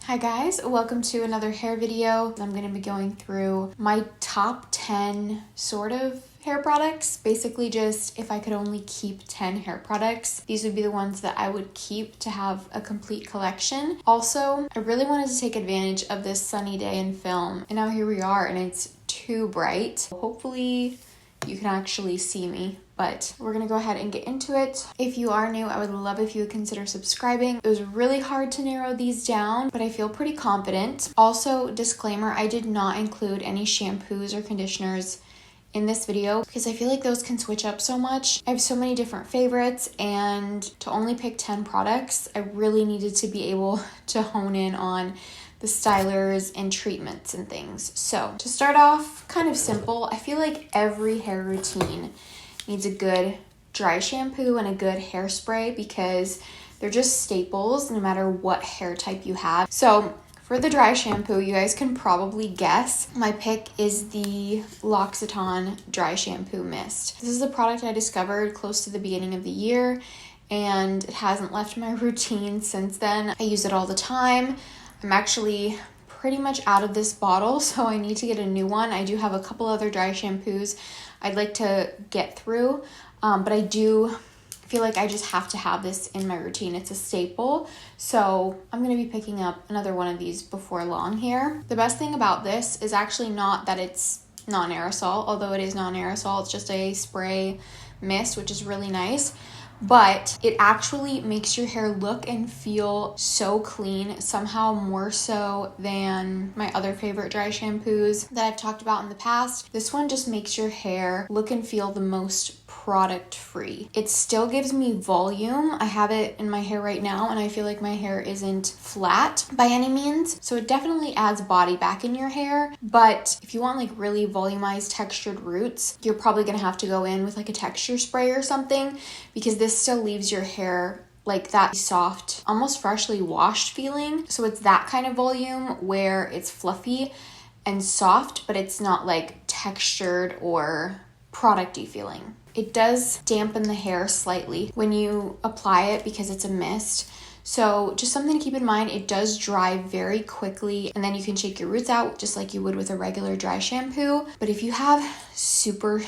Hi guys, welcome to another hair video. I'm going to be going through my top 10 sort of hair products. Basically just if I could only keep 10 hair products, these would be the ones that I would keep to have a complete collection. Also, I really wanted to take advantage of this sunny day and film, and now here we are and it's too bright. Hopefully you can actually see me, but we're gonna go ahead and get into it. If you are new, I would love if you would consider subscribing. It was really hard to narrow these down, but I feel pretty confident. Also, disclaimer, I did not include any shampoos or conditioners in this video because I feel like those can switch up so much. I have so many different favorites, and to only pick 10 products, I really needed to be able to hone in on the stylers and treatments and things. So to start off, kind of simple, I feel like every hair routine needs a good dry shampoo and a good hairspray because they're just staples no matter what hair type you have. So for the dry shampoo, you guys can probably guess. My pick is the Loccitane Dry Shampoo Mist. This is a product I discovered close to the beginning of the year, and it hasn't left my routine since then. I use it all the time. I'm actually pretty much out of this bottle, so I need to get a new one. I do have a couple other dry shampoos I'd like to get through, but I do feel like I just have to have this in my routine. It's a staple, so I'm going to be picking up another one of these before long here. The best thing about this is actually not that it's non-aerosol, although it is non-aerosol. It's just a spray mist, which is really nice. But it actually makes your hair look and feel so clean, somehow more so than my other favorite dry shampoos that I've talked about in the past. This one just makes your hair look and feel the most product free. It still gives me volume. I have it in my hair right now and I feel like my hair isn't flat by any means. So it definitely adds body back in your hair. But if you want like really volumized textured roots, you're probably gonna have to go in with like a texture spray or something, because this still leaves your hair like that soft, almost freshly washed feeling. So it's that kind of volume where it's fluffy and soft, but it's not like textured or producty feeling. It does dampen the hair slightly when you apply it because it's a mist. So just something to keep in mind, it does dry very quickly, and then you can shake your roots out just like you would with a regular dry shampoo. But if you have super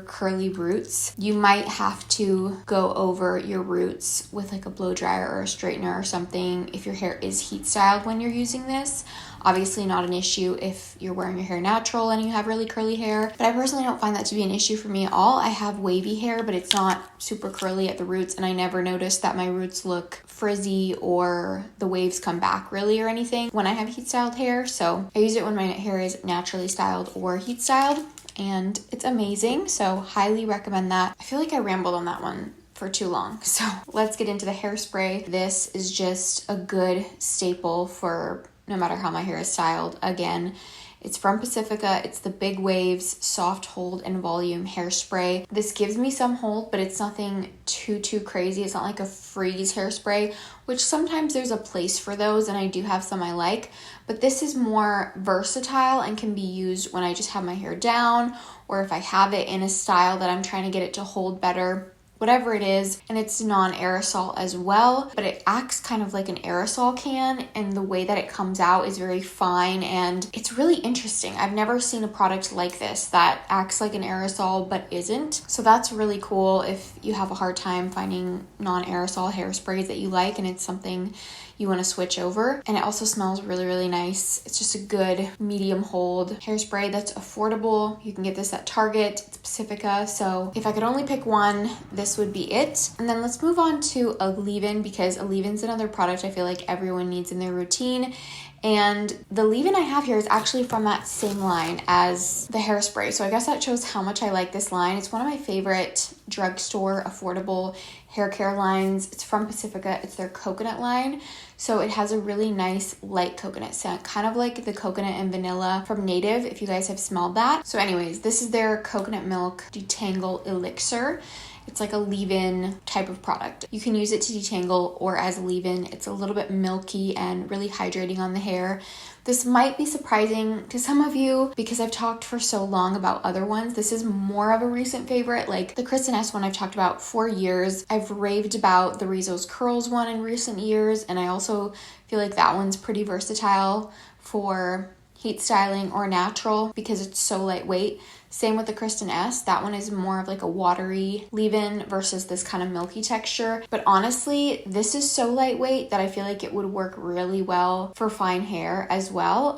curly roots, you might have to go over your roots with like a blow dryer or a straightener or something if your hair is heat styled when you're using this. Obviously not an issue if you're wearing your hair natural and you have really curly hair, but I personally don't find that to be an issue for me at all. I have wavy hair, but it's not super curly at the roots, and I never noticed that my roots look frizzy or the waves come back really or anything when I have heat styled hair. So I use it when my hair is naturally styled or heat styled, and it's amazing. So highly recommend that. I feel like I rambled on that one for too long. So let's get into the hairspray. This is just a good staple for no matter how my hair is styled. Again, it's from Pacifica. It's the Big Waves Soft Hold and Volume Hairspray. This gives me some hold, but it's nothing too crazy. It's not like a freeze hairspray, which sometimes there's a place for those, and I do have some I like, but this is more versatile and can be used when I just have my hair down, or if I have it in a style that I'm trying to get it to hold better, whatever it is. And it's non-aerosol as well, but it acts kind of like an aerosol can, and the way that it comes out is very fine, and it's really interesting. I've never seen a product like this that acts like an aerosol but isn't. So that's really cool if you have a hard time finding non-aerosol hairsprays that you like and it's something you want to switch over. And it also smells really nice. It's just a good medium hold hairspray that's affordable. You can get this at Target. It's Pacifica. So if I could only pick one, this would be it. And then let's move on to a leave-in, because a leave-in's another product I feel like everyone needs in their routine. And the leave-in I have here is actually from that same line as the hairspray. So I guess that shows how much I like this line. It's one of my favorite drugstore affordable hair care lines. It's from Pacifica. It's their coconut line. So it has a really nice light coconut scent, kind of like the coconut and vanilla from Native, if you guys have smelled that. So anyways, this is their coconut milk detangle elixir. It's like a leave-in type of product. You can use it to detangle or as a leave-in. It's a little bit milky and really hydrating on the hair. This might be surprising to some of you because I've talked for so long about other ones. This is more of a recent favorite. Like the Kristen S one I've talked about for years. I've raved about the Rizos Curls one in recent years, and I also feel like that one's pretty versatile for heat styling or natural because it's so lightweight. Same with the Kristen S. That one is more of like a watery leave-in versus this kind of milky texture. But honestly, this is so lightweight that I feel like it would work really well for fine hair as well.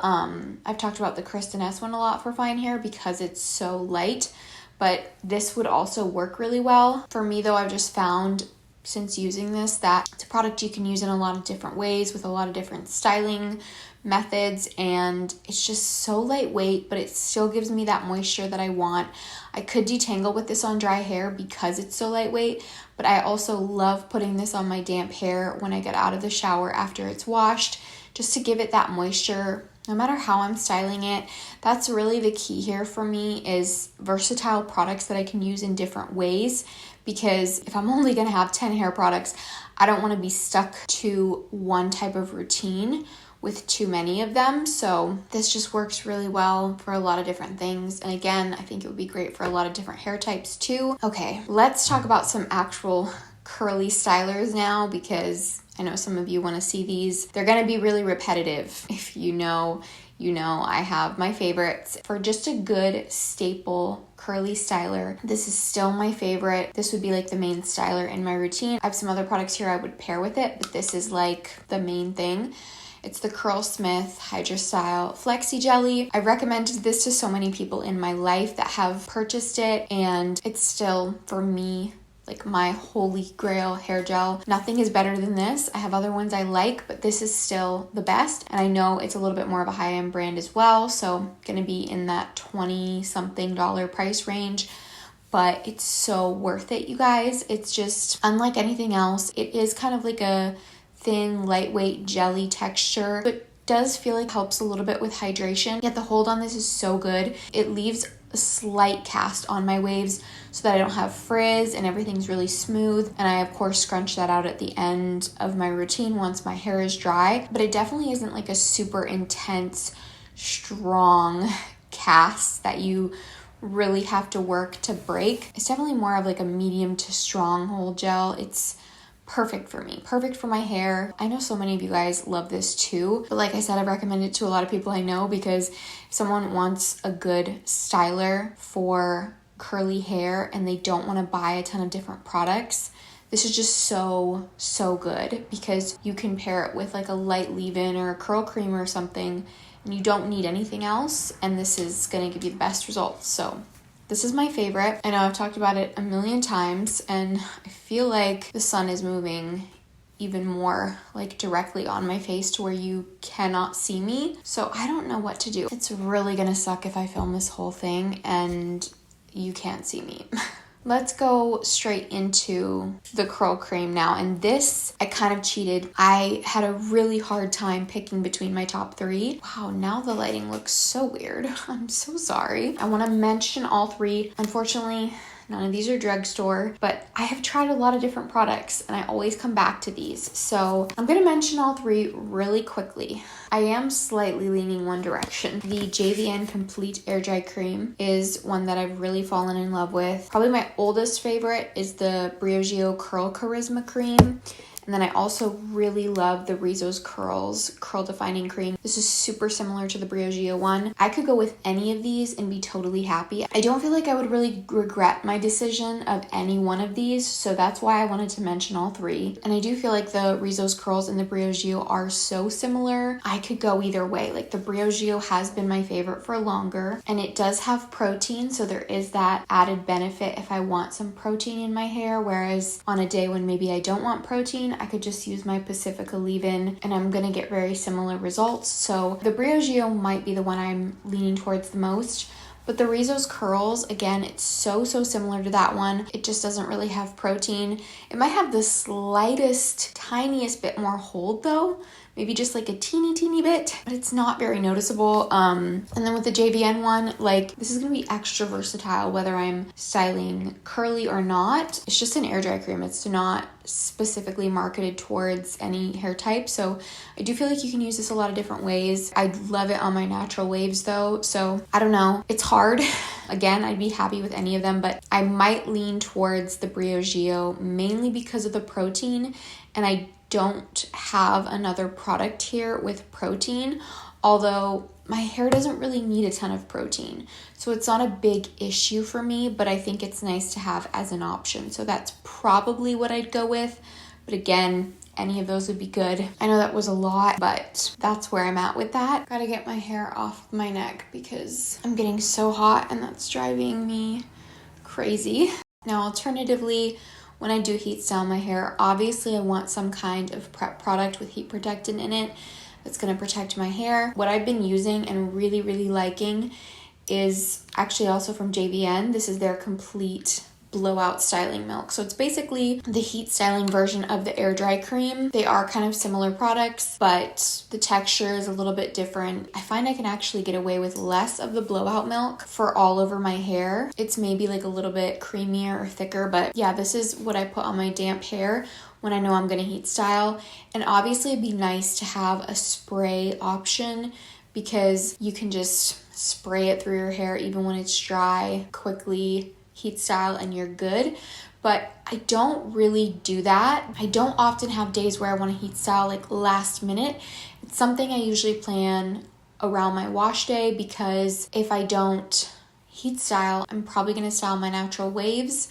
I've talked about the Kristen S one a lot for fine hair because it's so light, but this would also work really well. For me though, I've just found since using this that it's a product you can use in a lot of different ways with a lot of different styling methods, and it's just so lightweight, but it still gives me that moisture that I want. I could detangle with this on dry hair because it's so lightweight, but I also love putting this on my damp hair when I get out of the shower after it's washed, just to give it that moisture no matter how I'm styling it. That's really the key here for me, is versatile products that I can use in different ways, because if I'm only going to have 10 hair products, I don't want to be stuck to one type of routine with too many of them. So this just works really well for a lot of different things. And again, I think it would be great for a lot of different hair types too. Okay, let's talk about some actual curly stylers now, because I know some of you want to see these. They're going to be really repetitive. If you know, I have my favorites. For just a good staple curly styler, this is still my favorite. This would be like the main styler in my routine. I have some other products here I would pair with it, but this is like the main thing. It's the Curlsmith Hydra Style Flexi Jelly. I've recommended this to so many people in my life that have purchased it, and it's still, for me, like my holy grail hair gel. Nothing is better than this. I have other ones I like, but this is still the best. And I know it's a little bit more of a high-end brand as well, so gonna be in that $20-something price range. But it's so worth it, you guys. It's just unlike anything else. It is kind of like a thin, lightweight jelly texture, but does feel like helps a little bit with hydration. Yet the hold on this is so good. It leaves a slight cast on my waves so that I don't have frizz and everything's really smooth. And I of course scrunch that out at the end of my routine once my hair is dry, but it definitely isn't like a super intense, strong cast that you really have to work to break. It's definitely more of like a medium to strong hold gel. It's perfect for me, perfect for my hair. I know so many of you guys love this too, but like I said, I've recommended it to a lot of people I know, because if someone wants a good styler for curly hair and they don't want to buy a ton of different products, this is just so good, because you can pair it with like a light leave-in or a curl cream or something, and you don't need anything else, and this is going to give you the best results. So this is my favorite. I know I've talked about it a million times, and I feel like the sun is moving even more like directly on my face to where you cannot see me. So I don't know what to do. It's really gonna suck if I film this whole thing and you can't see me. Let's go straight into the curl cream now. And this, I kind of cheated. I had a really hard time picking between my top three. Wow, now the lighting looks so weird. I'm so sorry. I want to mention all three. Unfortunately, none of these are drugstore, but I have tried a lot of different products and I always come back to these. So I'm going to mention all three really quickly. I am slightly leaning one direction. The JVN Complete Air Dry Cream is one that I've really fallen in love with. Probably my oldest favorite is the Briogeo Curl Charisma Cream. And then I also really love the Rizos Curls Curl Defining Cream. This is super similar to the Briogeo one. I could go with any of these and be totally happy. I don't feel like I would really regret my decision of any one of these, so that's why I wanted to mention all three. And I do feel like the Rizos Curls and the Briogeo are so similar. I could go either way. Like the Briogeo has been my favorite for longer, and it does have protein, so there is that added benefit if I want some protein in my hair, whereas on a day when maybe I don't want protein, I could just use my Pacifica leave-in and I'm gonna get very similar results. So the Briogeo might be the one I'm leaning towards the most, but the Rizos Curls, again, it's so similar to that one. It just doesn't really have protein. It might have the slightest, tiniest bit more hold though, maybe just like a teeny bit, but it's not very noticeable. And then with the JVN one, like this is gonna be extra versatile whether I'm styling curly or not. It's just an air dry cream. It's not specifically marketed towards any hair type, so I do feel like you can use this a lot of different ways. I love it on my natural waves though, so I don't know, it's hard. Again, I'd be happy with any of them, but I might lean towards the Briogeo mainly because of the protein, and I don't have another product here with protein, although my hair doesn't really need a ton of protein, so it's not a big issue for me, but I think it's nice to have as an option. So that's probably what I'd go with, but again, any of those would be good. I know that was a lot, but that's where I'm at with that. Gotta get my hair off my neck because I'm getting so hot and that's driving me crazy. Now, alternatively, when I do heat style my hair, obviously I want some kind of prep product with heat protectant in it that's going to protect my hair. What I've been using and really liking is actually also from JVN. This is their complete blowout styling milk. So it's basically the heat styling version of the air dry cream. They are kind of similar products, but the texture is a little bit different. I find I can actually get away with less of the blowout milk for all over my hair. It's maybe like a little bit creamier or thicker, but yeah, this is what I put on my damp hair when I know I'm gonna heat style. And obviously it'd be nice to have a spray option because you can just spray it through your hair even when it's dry, quickly heat style, and you're good. But I don't really do that. I don't often have days where I want to heat style like last minute. It's something I usually plan around my wash day, because if I don't heat style, I'm probably going to style my natural waves.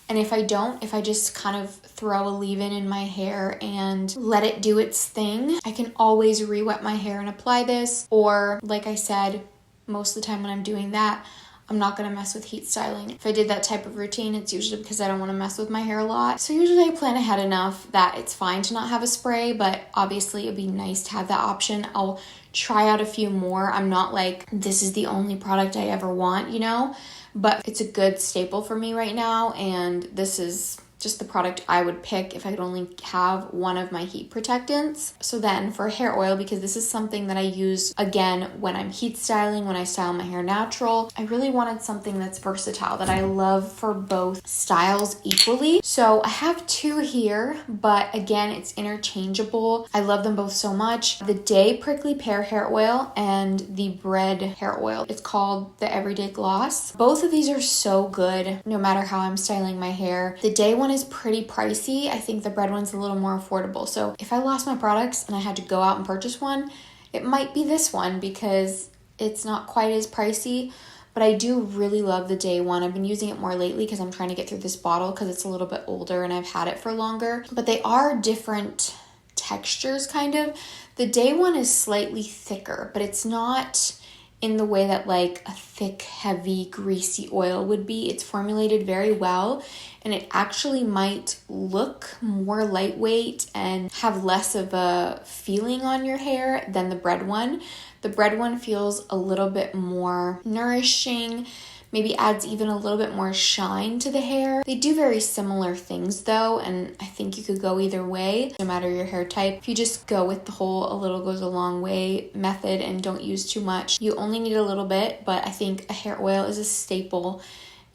And if I don't, if I just kind of throw a leave-in in my hair and let it do its thing, I can always re-wet my hair and apply this. Or like I said, most of the time when I'm doing that, I'm not going to mess with heat styling. If I did that type of routine, it's usually because I don't want to mess with my hair a lot. So usually I plan ahead enough that it's fine to not have a spray, but obviously it'd be nice to have that option. I'll try out a few more. I'm not like, this is the only product I ever want, you know, but it's a good staple for me right now. And this is just the product I would pick if I could only have one of my heat protectants. So then for hair oil, because this is something that I use again when I'm heat styling, when I style my hair natural, I really wanted something that's versatile, that I love for both styles equally. So I have two here, but again, it's interchangeable. I love them both so much. The Day Prickly Pear hair oil and the Bread hair oil. It's called the Everyday Gloss. Both of these are so good no matter how I'm styling my hair. The Day one is pretty pricey. I think the Bread one's a little more affordable. So if I lost my products and I had to go out and purchase one, it might be this one because it's not quite as pricey. But I do really love the Day one. I've been using it more lately because I'm trying to get through this bottle because it's a little bit older and I've had it for longer. But they are different textures kind of. The Day one is slightly thicker, but it's not in the way that like a thick, heavy, greasy oil would be. It's formulated very well, and it actually might look more lightweight and have less of a feeling on your hair than the Bread one. The Bread one feels a little bit more nourishing, maybe adds even a little bit more shine to the hair. They do very similar things though, and I think you could go either way, no matter your hair type. If you just go with the whole a little goes a long way method and don't use too much, you only need a little bit, but I think a hair oil is a staple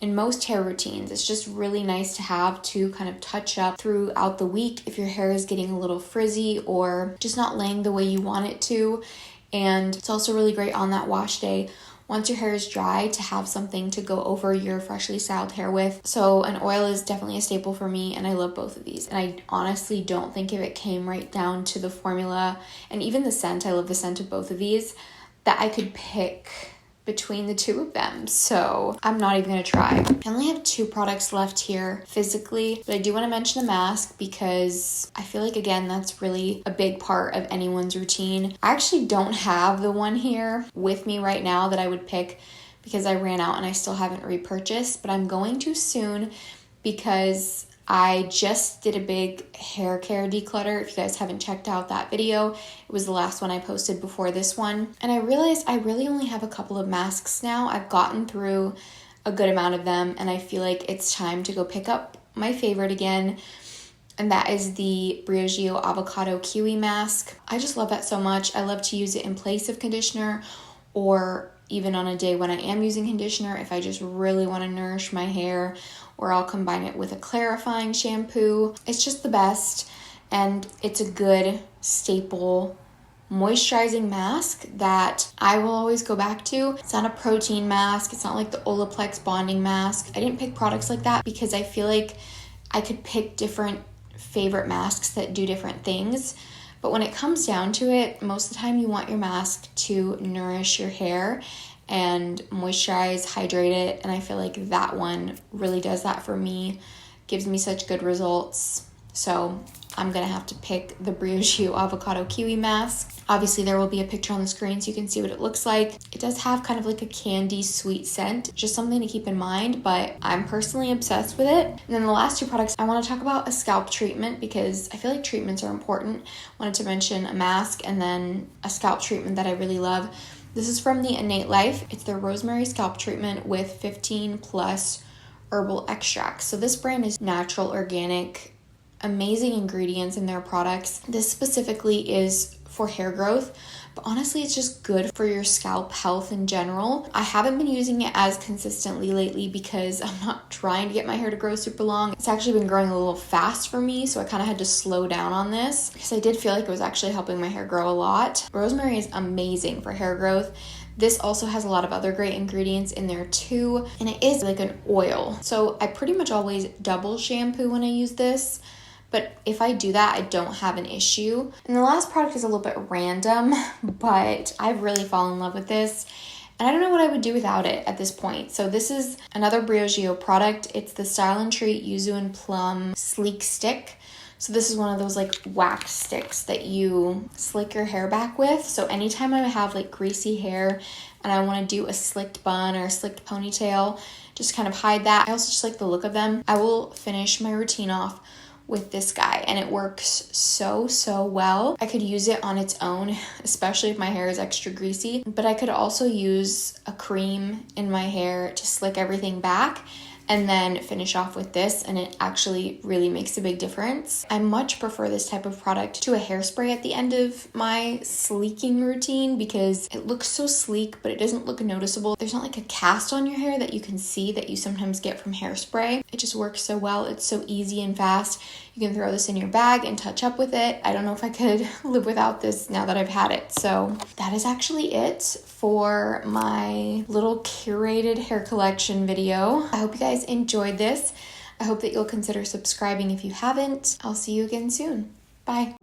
in most hair routines. It's just really nice to have to kind of touch up throughout the week if your hair is getting a little frizzy or just not laying the way you want it to. And it's also really great on that wash day, once your hair is dry, to have something to go over your freshly styled hair with. So an oil is definitely a staple for me, and I love both of these. And I honestly don't think if it came right down to the formula and even the scent, I love the scent of both of these, that I could pick between the two of them. So I'm not even gonna try. I only have two products left here physically, but I do want to mention a mask because I feel like, again, that's really a big part of anyone's routine. I actually don't have the one here with me right now that I would pick because I ran out and I still haven't repurchased, but I'm going to soon because I just did a big hair care declutter. If you guys haven't checked out that video, it was the last one I posted before this one. And I realized I really only have a couple of masks now. I've gotten through a good amount of them, and I feel like it's time to go pick up my favorite again. and that is the Briogeo Avocado Kiwi Mask. I just love that so much. I love to use it in place of conditioner, or even on a day when I am using conditioner, if I just really want to nourish my hair, or I'll combine it with a clarifying shampoo. It's just the best, and it's a good staple moisturizing mask that I will always go back to. It's not a protein mask. It's not like the Olaplex bonding mask. I didn't pick products like that because I feel like I could pick different favorite masks that do different things. But when it comes down to it, most of the time you want your mask to nourish your hair and moisturize, hydrate it. And I feel like that one really does that for me, gives me such good results. So I'm gonna have to pick the Briogeo Avocado Kiwi Mask. Obviously there will be a picture on the screen so you can see what it looks like. It does have kind of like a candy sweet scent, just something to keep in mind, but I'm personally obsessed with it. And then the last two products, I want to talk about a scalp treatment because I feel like treatments are important. Wanted to mention a mask and then a scalp treatment that I really love. This is from the Innate Life. It's their rosemary scalp treatment with 15 plus herbal extracts. So this brand is natural, organic, amazing ingredients in their products. This specifically is for hair growth, but honestly it's just good for your scalp health in general. I haven't been using it as consistently lately because I'm not trying to get my hair to grow super long. It's actually been growing a little fast for me, so I kind of had to slow down on this because I did feel like it was actually helping my hair grow a lot. Rosemary is amazing for hair growth. This also has a lot of other great ingredients in there too, and it is like an oil. So I pretty much always double shampoo when I use this. But if I do that, I don't have an issue. And the last product is a little bit random, but I've really fallen in love with this. And I don't know what I would do without it at this point. So this is another Briogeo product. It's the Style and Treat Yuzu and Plum Sleek Stick. So this is one of those like wax sticks that you slick your hair back with. So anytime I have like greasy hair and I want to do a slicked bun or a slicked ponytail, just kind of hide that. I also just like the look of them. I will finish my routine off with this guy and it works so well. I could use it on its own, especially if my hair is extra greasy, but I could also use a cream in my hair to slick everything back and then finish off with this, and it actually really makes a big difference. I much prefer this type of product to a hairspray at the end of my sleeking routine because it looks so sleek, but it doesn't look noticeable. There's not like a cast on your hair that you can see that you sometimes get from hairspray. It just works so well. It's so easy and fast. You can throw this in your bag and touch up with it. I don't know if I could live without this now that I've had it. So that is actually it for my little curated hair collection video. I hope you guys enjoyed this. I hope that you'll consider subscribing if you haven't. I'll see you again soon. Bye.